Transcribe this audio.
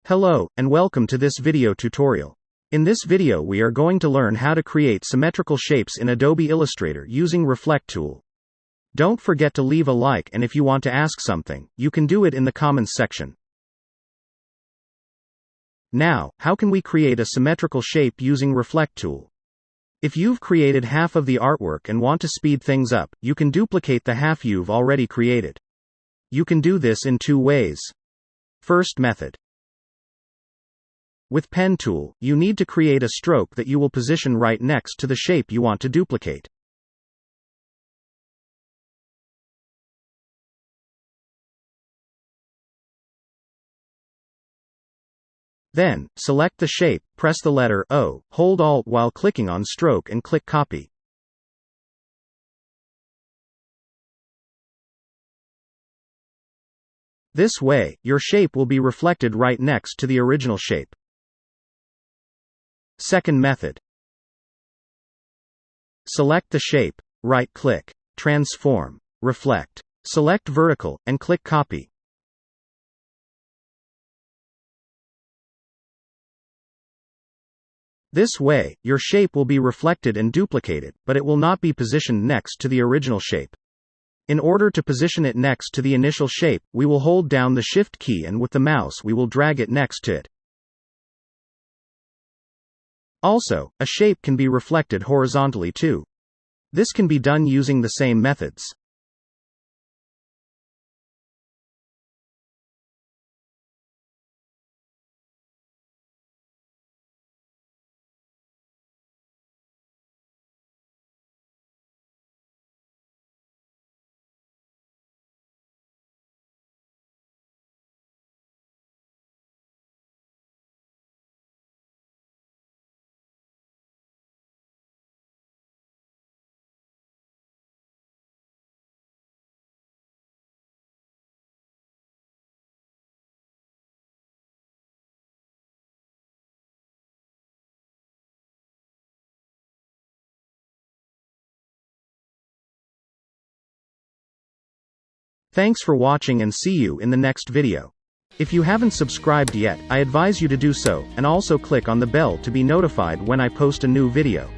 Hello, and welcome to this video tutorial. In this video we are going to learn how to create symmetrical shapes in Adobe Illustrator using Reflect tool. Don't forget to leave a like, and if you want to ask something, you can do it in the comments section. Now, how can we create a symmetrical shape using Reflect tool? If you've created half of the artwork and want to speed things up, you can duplicate the half you've already created. You can do this in two ways. First method. With Pen tool, you need to create a stroke that you will position right next to the shape you want to duplicate. Then, select the shape, press the letter O, hold Alt while clicking on Stroke and click Copy. This way, your shape will be reflected right next to the original shape. Second method. Select the shape, right-click, Transform, Reflect. Select Vertical, and click Copy. This way, your shape will be reflected and duplicated, but it will not be positioned next to the original shape. In order to position it next to the initial shape, we will hold down the Shift key and with the mouse we will drag it next to it. Also, a shape can be reflected horizontally too. This can be done using the same methods. Thanks for watching and see you in the next video. If you haven't subscribed yet, I advise you to do so, and also click on the bell to be notified when I post a new video.